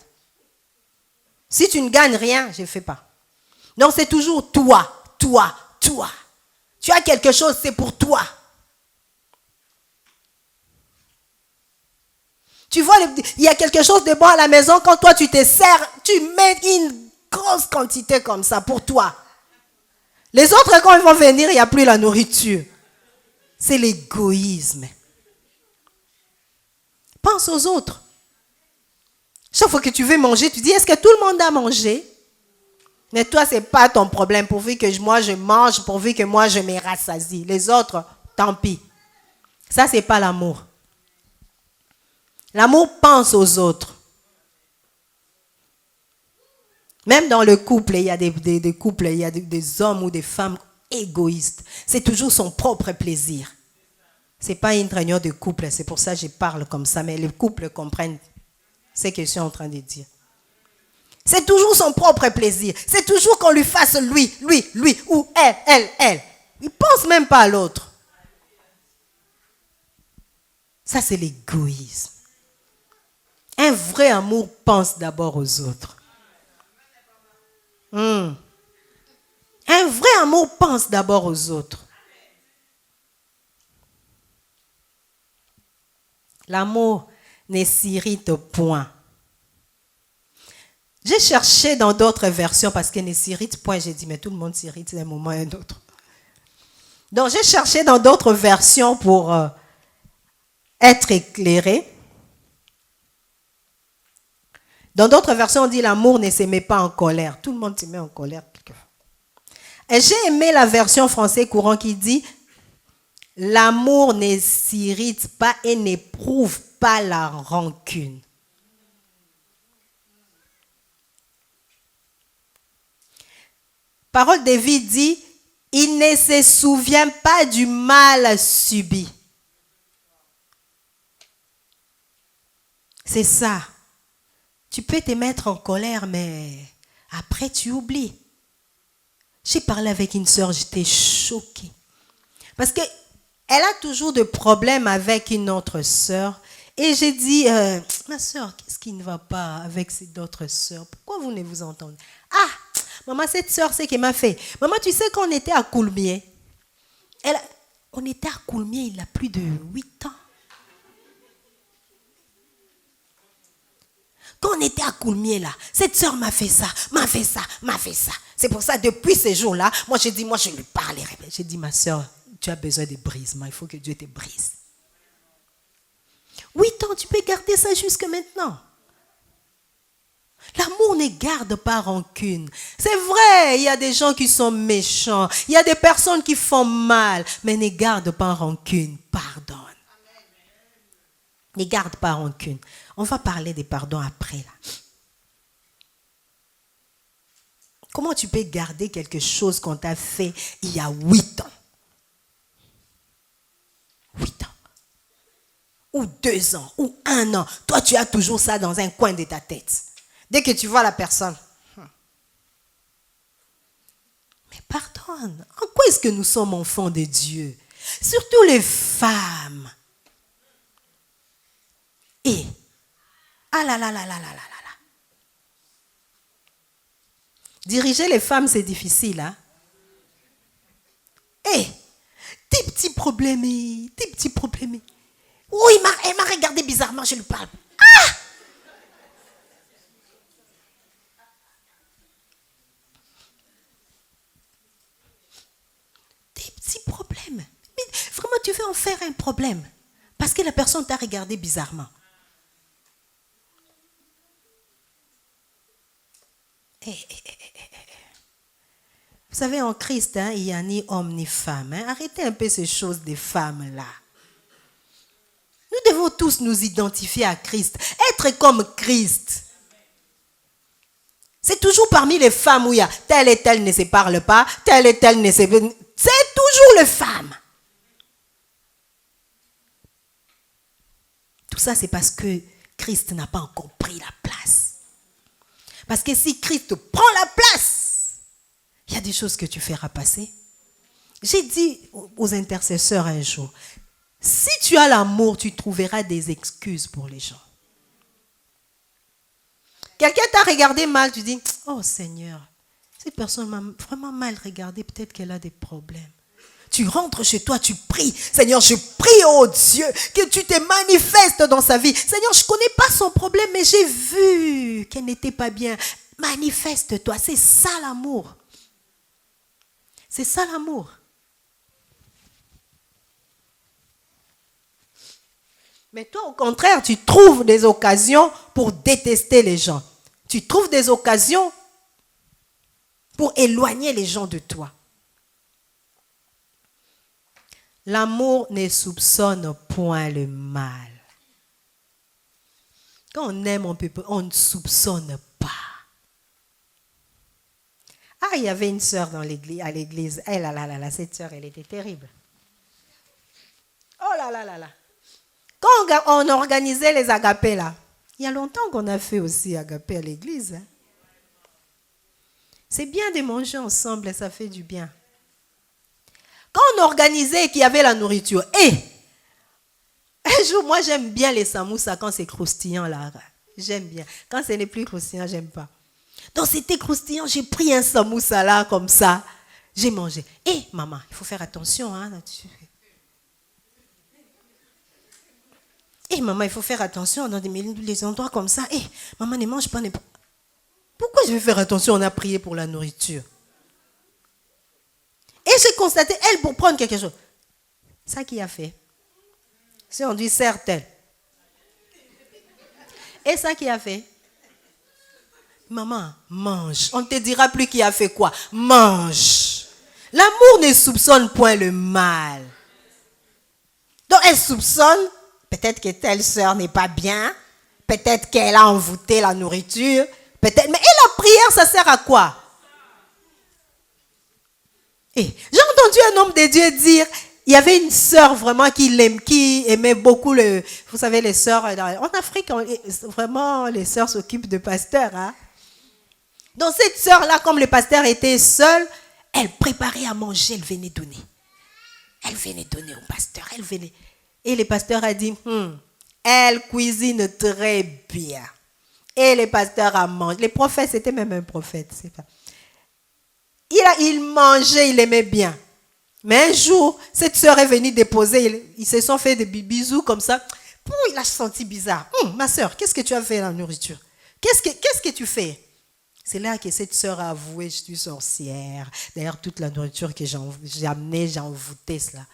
Si tu ne gagnes rien, je ne fais pas. Non, c'est toujours toi, toi, toi. Tu as quelque chose, c'est pour toi. Tu vois, il y a quelque chose de bon à la maison, quand toi tu te sers, tu mets une grosse quantité comme ça pour toi. Les autres, quand ils vont venir, il n'y a plus la nourriture. C'est l'égoïsme. Pense aux autres. Chaque fois que tu veux manger, tu dis, est-ce que tout le monde a mangé? Mais toi, ce n'est pas ton problème. Pourvu que moi, je mange, pourvu que moi, je me rassasie. Les autres, tant pis. Ça, ce n'est pas l'amour. L'amour pense aux autres. Même dans le couple, il y a des couples, il y a des hommes ou des femmes égoïstes. C'est toujours son propre plaisir. Ce n'est pas une réunion de couple, c'est pour ça que je parle comme ça, mais les couples comprennent ce que je suis en train de dire. C'est toujours son propre plaisir. C'est toujours qu'on lui fasse lui, ou elle. Il ne pense même pas à l'autre. Ça, c'est l'égoïsme. Un vrai amour pense d'abord aux autres. Un vrai amour pense d'abord aux autres. L'amour ne s'irrite point. J'ai cherché dans d'autres versions parce qu'elle ne s'irrite point. J'ai dit, mais tout le monde s'irrite d'un moment à un autre. Donc, j'ai cherché dans d'autres versions pour être éclairé. Dans d'autres versions, on dit l'amour ne se met pas en colère. Tout le monde se met en colère quelquefois. Et j'ai aimé la version française courant qui dit l'amour ne s'irrite pas et n'éprouve pas la rancune. Parole de vie dit il ne se souvient pas du mal subi. C'est ça. Tu peux te mettre en colère, mais après tu oublies. J'ai parlé avec une sœur, j'étais choquée. Parce qu'elle a toujours de problèmes avec une autre sœur. Et j'ai dit, ma sœur, qu'est-ce qui ne va pas avec cette autre sœur? Pourquoi vous ne vous entendez? Ah, maman, cette sœur, c'est qu'elle m'a fait. Maman, tu sais qu'on était à Coulmiers. On était à Coulmiers il y a plus de 8 ans. Quand on était à Coulmiers là, cette sœur m'a fait ça. C'est pour ça, depuis ces jours-là, moi j'ai dit, moi je lui parlerai. J'ai dit, ma sœur, tu as besoin de brisement, il faut que Dieu te brise. 8 ans, tu peux garder ça jusque maintenant. L'amour ne garde pas rancune. C'est vrai, il y a des gens qui sont méchants, il y a des personnes qui font mal, mais ne garde pas rancune, pardonne. Ne garde pas rancune. On va parler des pardons après. Là. Comment tu peux garder quelque chose qu'on t'a fait il y a 8 ans? 8 ans. Ou 2 ans, ou 1 an. Toi, tu as toujours ça dans un coin de ta tête. Dès que tu vois la personne. Mais pardonne. En quoi est-ce que nous sommes enfants de Dieu? Surtout les femmes. Et, ah là là là là là là là là. Diriger les femmes, c'est difficile, hein? Et, des petits problèmes. Oui, elle m'a regardé bizarrement, je lui parle. Ah! Des petits problèmes. Mais vraiment, tu veux en faire un problème. Parce que la personne t'a regardé bizarrement. Vous savez, en Christ, hein, il n'y a ni homme ni femme. Hein. Arrêtez un peu ces choses des femmes-là. Nous devons tous nous identifier à Christ. Être comme Christ. C'est toujours parmi les femmes où il y a telle et telle ne se parle pas, telle et telle ne se... C'est toujours les femmes. Tout ça, c'est parce que Christ n'a pas encore pris la place. Parce que si Christ prend la place, il y a des choses que tu feras passer. J'ai dit aux intercesseurs un jour, si tu as l'amour, tu trouveras des excuses pour les gens. Quelqu'un t'a regardé mal, tu dis, oh Seigneur, Cette personne m'a vraiment mal regardé, peut-être qu'elle a des problèmes. Tu rentres chez toi, tu pries. Seigneur, je prie, oh Dieu, que tu te manifestes dans sa vie. Seigneur, je ne connais pas son problème, mais j'ai vu qu'elle n'était pas bien. Manifeste-toi, c'est ça l'amour. C'est ça l'amour. Mais toi, au contraire, tu trouves des occasions pour détester les gens. Tu trouves des occasions pour éloigner les gens de toi. L'amour ne soupçonne point le mal. Quand on aime, on ne soupçonne pas. Ah, il y avait une sœur à l'église. Eh là là là là, cette sœur, elle était terrible. Oh là là là là. Quand on organisait les agapés là, il y a longtemps qu'on a fait aussi agapés à l'église. Hein. C'est bien de manger ensemble, ça fait du bien. Quand on organisait et qu'il y avait la nourriture, un jour, moi j'aime bien les samoussas quand c'est croustillant là. J'aime bien. Quand ce n'est plus croustillant, j'aime pas. Donc c'était croustillant, j'ai pris un samoussa là comme ça. J'ai mangé. Maman, il faut faire attention hein, là-dessus. Maman, il faut faire attention dans les endroits comme ça. Maman, ne mange pas n'importe. Pourquoi je vais faire attention? On a prié pour la nourriture. Et j'ai constaté, elle, pour prendre quelque chose. Ça qui a fait. Si on dit sert-elle. Et ça qui a fait. Maman, mange. On ne te dira plus qui a fait quoi. Mange. L'amour ne soupçonne point le mal. Donc elle soupçonne. Peut-être que telle sœur n'est pas bien. Peut-être qu'elle a envoûté la nourriture. Peut-être. Mais la prière, ça sert à quoi? J'ai entendu un homme de Dieu dire, il y avait une sœur vraiment qui aimait beaucoup vous savez, les sœurs en Afrique, vraiment, les sœurs s'occupent de pasteurs. Hein? Donc cette sœur-là, comme le pasteur était seul, elle préparait à manger, elle venait donner. Elle venait donner au pasteur, elle venait. Et le pasteur a dit, elle cuisine très bien. Et le pasteur a mangé. Les prophètes, c'était même un prophète. C'est pas. Il mangeait, il aimait bien. Mais un jour, cette sœur est venue déposer, ils se sont fait des bisous comme ça. Il a senti bizarre. Ma sœur, qu'est-ce que tu as fait dans la nourriture? Qu'est-ce que tu fais? C'est là que cette sœur a avoué, je suis sorcière. D'ailleurs, toute la nourriture que j'ai amenée, j'ai envoûté cela.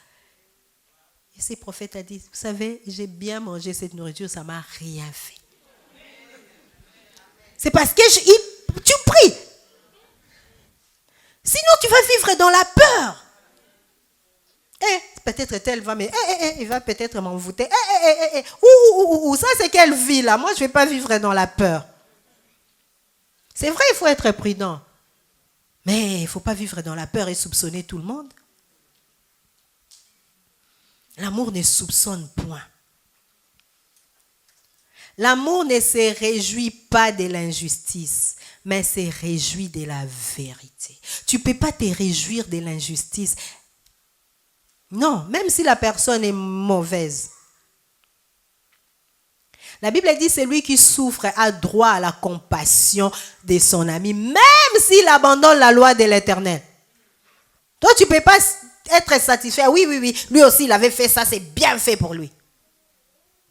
Et ce prophète a dit, vous savez, j'ai bien mangé cette nourriture, ça ne m'a rien fait. C'est parce que tu pries. Sinon, tu vas vivre dans la peur. Peut-être elle va, mais il va peut-être m'envoûter. Ça c'est quelle vie là? Moi, je ne vais pas vivre dans la peur. C'est vrai, il faut être prudent. Mais il ne faut pas vivre dans la peur et soupçonner tout le monde. L'amour ne soupçonne point. L'amour ne se réjouit pas de l'injustice, mais se réjouit de la vérité. Tu ne peux pas te réjouir de l'injustice. Non, même si la personne est mauvaise. La Bible dit, celui qui souffre a droit à la compassion de son ami, même s'il abandonne la loi de l'Éternel. Toi, tu ne peux pas être satisfait. Oui, lui aussi, il avait fait ça, c'est bien fait pour lui.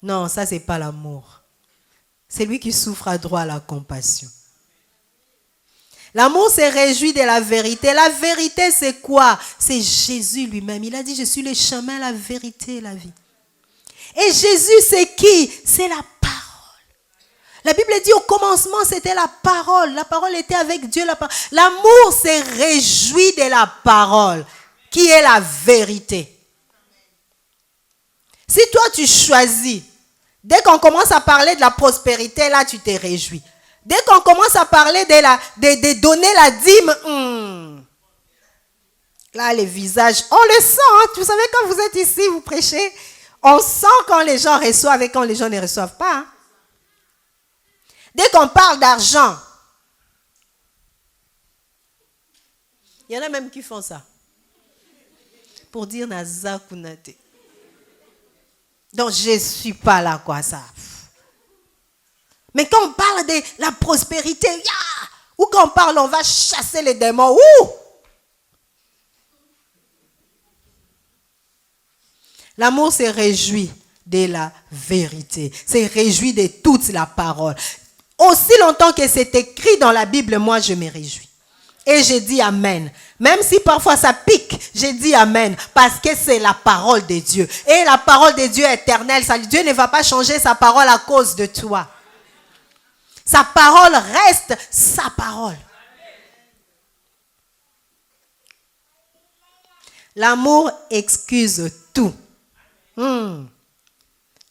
Non, ça, ce n'est pas l'amour. Celui qui souffre a droit à la compassion. L'amour se réjouit de la vérité. La vérité, c'est quoi? C'est Jésus lui-même. Il a dit, je suis le chemin, la vérité et la vie. Et Jésus, c'est qui? C'est la parole. La Bible dit, au commencement, c'était la parole. La parole était avec Dieu. L'amour se réjouit de la parole, qui est la vérité. Si toi, tu choisis, dès qu'on commence à parler de la prospérité, là, tu te réjouis. Dès qu'on commence à parler de donner la dîme, là, les visages, on le sent. Hein? Vous savez, quand vous êtes ici, vous prêchez, on sent quand les gens reçoivent et quand les gens ne reçoivent pas. Hein? Dès qu'on parle d'argent, il y en a même qui font ça. Pour dire Naza Kunate. Donc, je ne suis pas là, quoi, ça. Mais quand on parle de la prospérité, Ou quand on parle, on va chasser les démons. Ouh! L'amour se réjouit de la vérité. Se réjouit de toute la parole. Aussi longtemps que c'est écrit dans la Bible, moi je me réjouis. Et je dis Amen. Même si parfois ça pique, je dis Amen. Parce que c'est la parole de Dieu. Et la parole de Dieu est éternelle. Dieu ne va pas changer sa parole à cause de toi. Sa parole reste sa parole. L'amour excuse tout.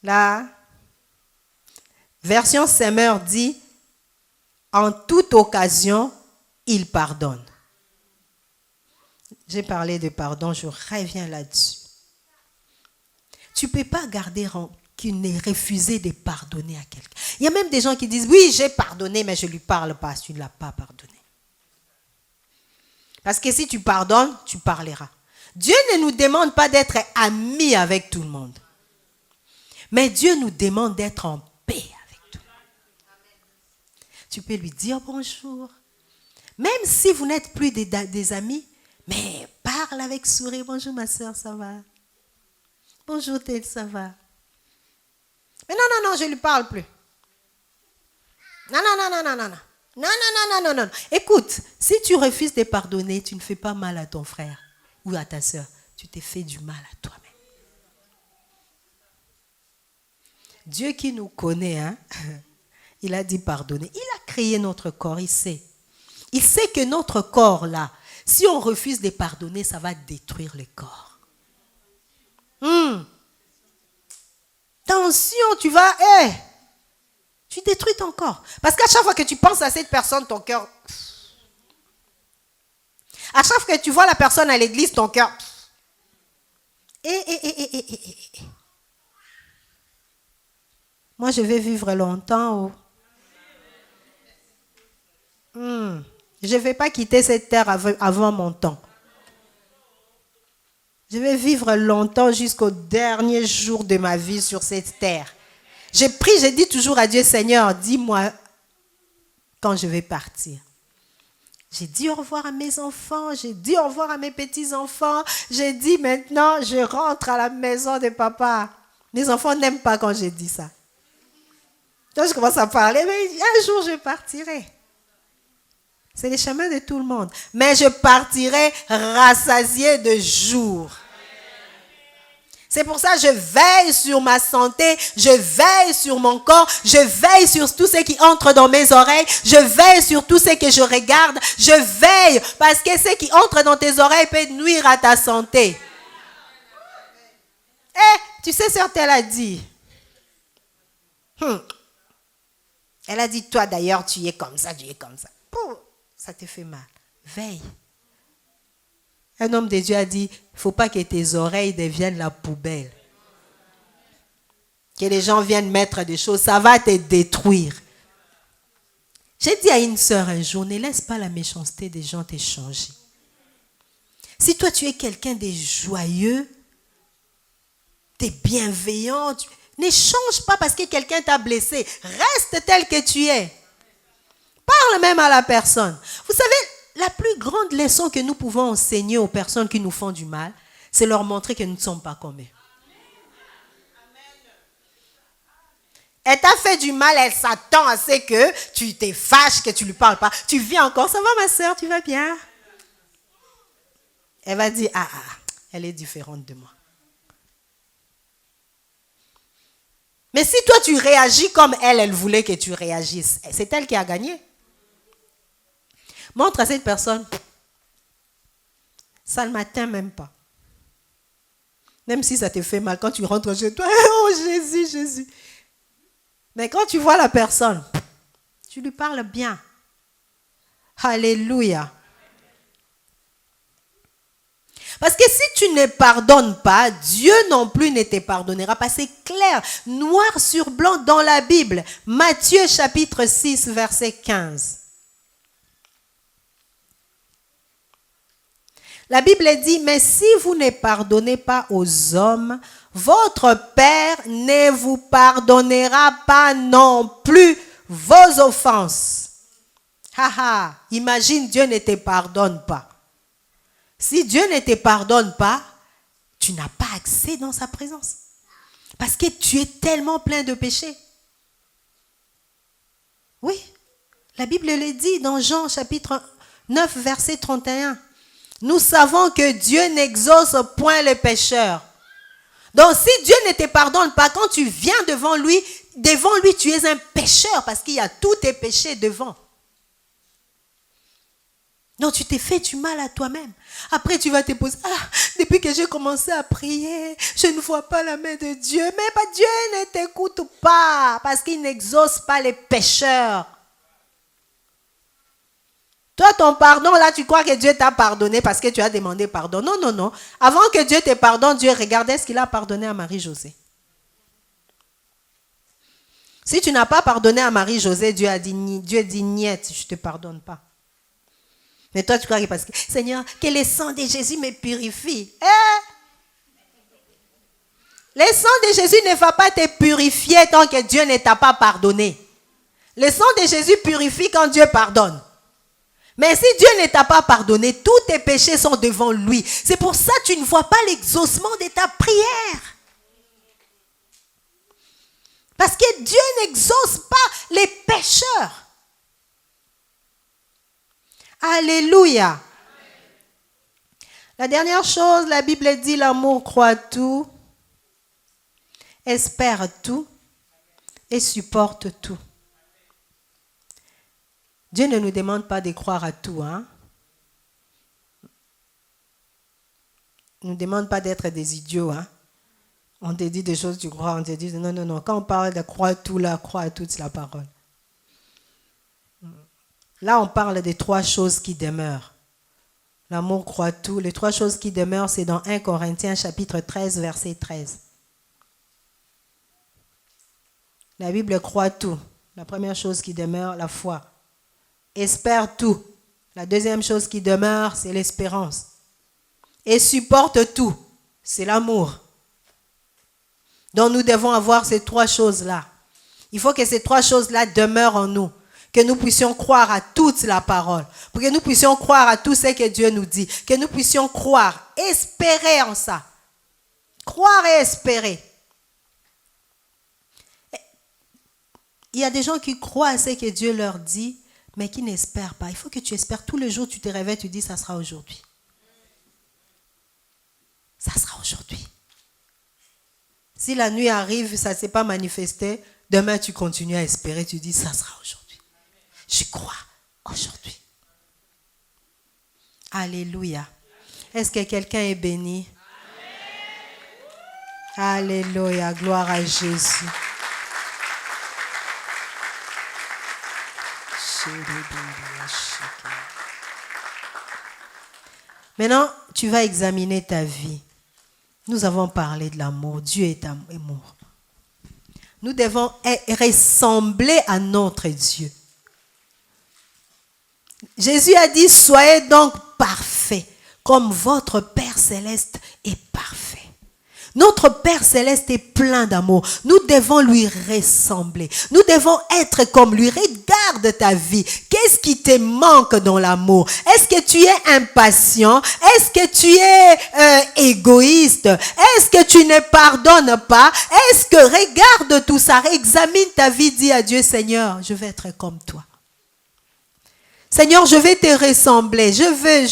La version Semeur dit, en toute occasion, il pardonne. J'ai parlé de pardon, je reviens là-dessus. Tu ne peux pas garder rancune et refuser de pardonner à quelqu'un. Il y a même des gens qui disent, oui, j'ai pardonné, mais je ne lui parle pas. Tu ne l'as pas pardonné. Parce que si tu pardonnes, tu parleras. Dieu ne nous demande pas d'être amis avec tout le monde. Mais Dieu nous demande d'être en paix avec tout le monde. Tu peux lui dire bonjour. Même si vous n'êtes plus des amis, mais parle avec sourire. Bonjour ma soeur, ça va? Bonjour Ted, ça va? Mais non, je ne lui parle plus. Non. Écoute, si tu refuses de pardonner, tu ne fais pas mal à ton frère ou à ta soeur. Tu te fais du mal à toi-même. Dieu qui nous connaît, il a dit pardonner. Il a créé notre corps, il sait. Il sait que notre corps, là, si on refuse de pardonner, ça va détruire le corps. Attention, tu détruis ton corps. Parce qu'à chaque fois que tu penses à cette personne, ton cœur... À chaque fois que tu vois la personne à l'église, ton cœur... Moi, je vais vivre longtemps. Je ne vais pas quitter cette terre avant mon temps. Je vais vivre longtemps jusqu'au dernier jour de ma vie sur cette terre. Je dis toujours à Dieu, Seigneur, dis-moi quand je vais partir. J'ai dit au revoir à mes enfants, j'ai dit au revoir à mes petits-enfants. J'ai dit maintenant, je rentre à la maison de papa. Mes enfants n'aiment pas quand je dis ça. Donc je commence à parler, mais un jour je partirai. C'est le chemin de tout le monde. Mais je partirai rassasié de jours. C'est pour ça que je veille sur ma santé, je veille sur mon corps, je veille sur tout ce qui entre dans mes oreilles, je veille sur tout ce que je regarde, je veille parce que ce qui entre dans tes oreilles peut nuire à ta santé. Tu sais ce qu'elle a dit? Elle a dit, toi d'ailleurs, tu es comme ça, tu es comme ça. Ça te fait mal. Veille. Un homme de Dieu a dit, il ne faut pas que tes oreilles deviennent la poubelle. Que les gens viennent mettre des choses, ça va te détruire. J'ai dit à une sœur un jour, ne laisse pas la méchanceté des gens te changer. Si toi tu es quelqu'un de joyeux, de bienveillant, ne change pas parce que quelqu'un t'a blessé. Reste tel que tu es. Parle même à la personne. Vous savez, la plus grande leçon que nous pouvons enseigner aux personnes qui nous font du mal, c'est leur montrer que nous ne sommes pas comme eux. Elle t'a fait du mal, elle s'attend à ce que tu te fâches, que tu ne lui parles pas. Tu viens encore, ça va ma soeur, tu vas bien? Elle va dire, elle est différente de moi. Mais si toi tu réagis comme elle voulait que tu réagisses, c'est elle qui a gagné. Montre à cette personne, ça ne m'atteint même pas. Même si ça te fait mal, quand tu rentres chez toi, oh Jésus, Jésus. Mais quand tu vois la personne, tu lui parles bien. Alléluia. Parce que si tu ne pardonnes pas, Dieu non plus ne te pardonnera pas. C'est clair, noir sur blanc dans la Bible. Matthieu chapitre 6, verset 15. La Bible dit, mais si vous ne pardonnez pas aux hommes, votre Père ne vous pardonnera pas non plus vos offenses. Haha, imagine Dieu ne te pardonne pas. Si Dieu ne te pardonne pas, tu n'as pas accès dans sa présence. Parce que tu es tellement plein de péchés. Oui, la Bible le dit dans Jean chapitre 9, verset 31. Nous savons que Dieu n'exauce point les pécheurs. Donc si Dieu ne te pardonne pas, quand tu viens devant lui, tu es un pécheur parce qu'il y a tous tes péchés devant. Donc tu t'es fait du mal à toi-même. Après tu vas te poser, depuis que j'ai commencé à prier, je ne vois pas la main de Dieu. Mais Dieu ne t'écoute pas parce qu'il n'exauce pas les pécheurs. Toi, ton pardon, là, tu crois que Dieu t'a pardonné parce que tu as demandé pardon. Non, non, non. Avant que Dieu te pardonne, Dieu regardait ce qu'il a pardonné à Marie-Josée. Si tu n'as pas pardonné à Marie-Josée, Dieu dit, niet, je ne te pardonne pas. Mais toi, tu crois que parce que, Seigneur, que le sang de Jésus me purifie. Le sang de Jésus ne va pas te purifier tant que Dieu ne t'a pas pardonné. Le sang de Jésus purifie quand Dieu pardonne. Mais si Dieu ne t'a pas pardonné, tous tes péchés sont devant lui. C'est pour ça que tu ne vois pas l'exaucement de ta prière. Parce que Dieu n'exauce pas les pécheurs. Alléluia. La dernière chose, la Bible dit, l'amour croit tout, espère tout et supporte tout. Dieu ne nous demande pas de croire à tout. Il ne nous demande pas d'être des idiots. On te dit des choses, tu crois, on te dit non, non, non. Quand on parle de croire tout, là, croire à toute la parole. Là, on parle des 3 choses qui demeurent. L'amour croit tout. Les 3 choses qui demeurent, c'est dans 1 Corinthiens chapitre 13, verset 13. La Bible croit tout. La première chose qui demeure, la foi. Espère tout. La deuxième chose qui demeure, c'est l'espérance. Et supporte tout. C'est l'amour. Donc nous devons avoir ces 3 choses-là. Il faut que ces 3 choses-là demeurent en nous. Que nous puissions croire à toute la parole. Pour que nous puissions croire à tout ce que Dieu nous dit. Que nous puissions croire, espérer en ça. Croire et espérer. Il y a des gens qui croient à ce que Dieu leur dit, mais qui n'espèrent pas. Il faut que tu espères. Tous les jours, tu te réveilles, tu dis, ça sera aujourd'hui. Ça sera aujourd'hui. Si la nuit arrive, ça ne s'est pas manifesté, demain, tu continues à espérer, tu dis, ça sera aujourd'hui. Je crois aujourd'hui. Alléluia. Est-ce que quelqu'un est béni? Amen. Alléluia. Gloire à Jésus. Maintenant, tu vas examiner ta vie. Nous avons parlé de l'amour. Dieu est amour. Nous devons ressembler à notre Dieu. Jésus a dit, soyez donc parfaits, comme votre Père Céleste est parfait. Notre Père Céleste est plein d'amour. Nous devons lui ressembler. Nous devons être comme lui. Regarde ta vie. Qu'est-ce qui te manque dans l'amour? Est-ce que tu es impatient? Est-ce que tu es égoïste? Est-ce que tu ne pardonnes pas? Est-ce que, regarde tout ça, examine ta vie, dis à Dieu, Seigneur, je vais être comme toi. Seigneur, je vais te ressembler. Je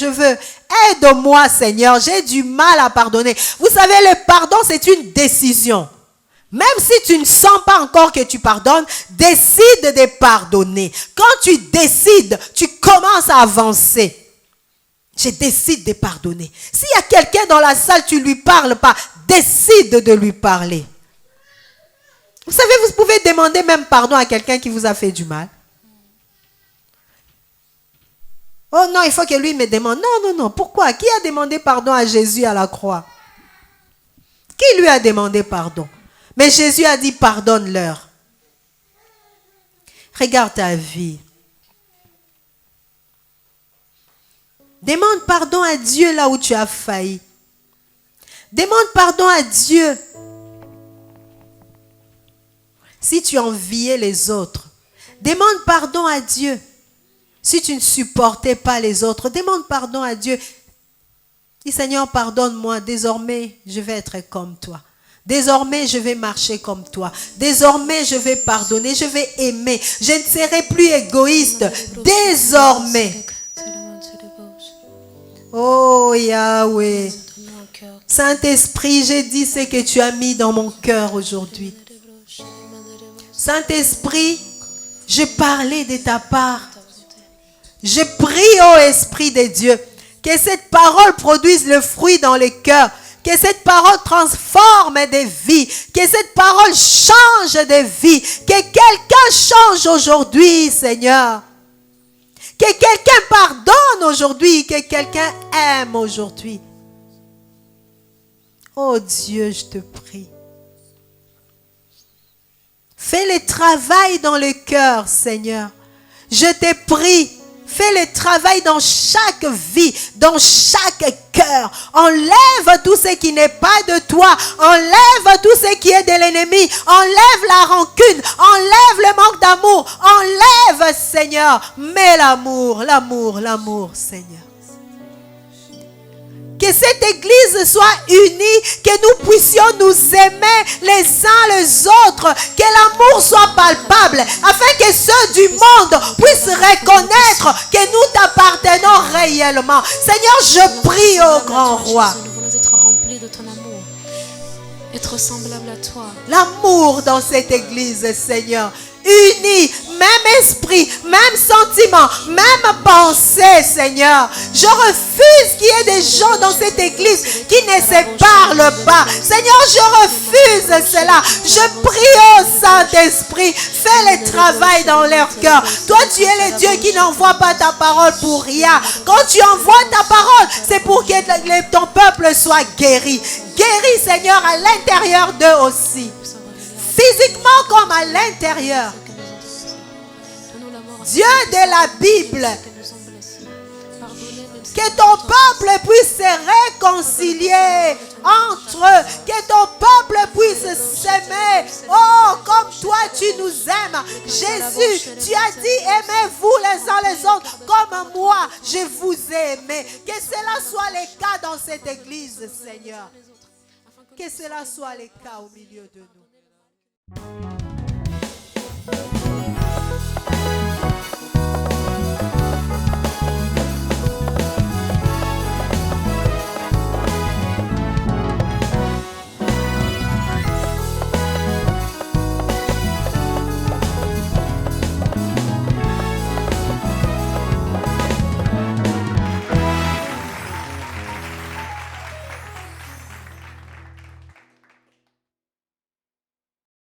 veux. Aide-moi, Seigneur. J'ai du mal à pardonner. Vous savez, le pardon, c'est une décision. Même si tu ne sens pas encore que tu pardonnes, décide de pardonner. Quand tu décides, tu commences à avancer. Je décide de pardonner. S'il y a quelqu'un dans la salle, tu ne lui parles pas, décide de lui parler. Vous savez, vous pouvez demander même pardon à quelqu'un qui vous a fait du mal. Oh non, il faut que lui me demande. Non. Pourquoi? Qui a demandé pardon à Jésus à la croix? Qui lui a demandé pardon? Mais Jésus a dit pardonne-leur. Regarde ta vie. Demande pardon à Dieu là où tu as failli. Demande pardon à Dieu. Si tu enviais les autres, demande pardon à Dieu. Si tu ne supportais pas les autres, demande pardon à Dieu. Dis, Seigneur, pardonne-moi. Désormais, je vais être comme toi. Désormais, je vais marcher comme toi. Désormais, je vais pardonner. Je vais aimer. Je ne serai plus égoïste. Désormais. Oh Yahweh. Saint-Esprit, j'ai dit ce que tu as mis dans mon cœur aujourd'hui. Saint-Esprit, je parlais de ta part. Je prie, ô Esprit de Dieu, que cette parole produise le fruit dans le cœur. Que cette parole transforme des vies. Que cette parole change des vies. Que quelqu'un change aujourd'hui, Seigneur. Que quelqu'un pardonne aujourd'hui. Que quelqu'un aime aujourd'hui. Oh Dieu, je te prie. Fais le travail dans le cœur, Seigneur. Je te prie. Fais le travail dans chaque vie, dans chaque cœur. Enlève tout ce qui n'est pas de toi. Enlève tout ce qui est de l'ennemi. Enlève la rancune. Enlève le manque d'amour. Enlève, Seigneur. Mais l'amour, l'amour, l'amour, Seigneur. Que cette église soit unie, que nous puissions nous aimer les uns les autres, que l'amour soit palpable, afin que ceux du monde puissent reconnaître que nous t'appartenons réellement. Seigneur, je prie au grand roi. Nous voulons être remplis de ton amour, être semblable à toi. L'amour dans cette église, Seigneur. Unis, même esprit, même sentiment, même pensée, Seigneur. Je refuse qu'il y ait des gens dans cette église qui ne se parlent pas. Seigneur, je refuse cela. Je prie au Saint-Esprit, fais le travail dans leur cœur. Toi, tu es le Dieu qui n'envoie pas ta parole pour rien. Quand tu envoies ta parole, c'est pour que ton peuple soit guéri. Guéri, Seigneur, à l'intérieur d'eux aussi. Physiquement comme à l'intérieur. Dieu de la Bible, que ton peuple puisse se réconcilier entre eux, que ton peuple puisse s'aimer. Oh, comme toi tu nous aimes. Jésus, tu as dit aimez-vous les uns les autres comme moi je vous ai aimé. Que cela soit le cas dans cette église, Seigneur. Que cela soit le cas au milieu de nous.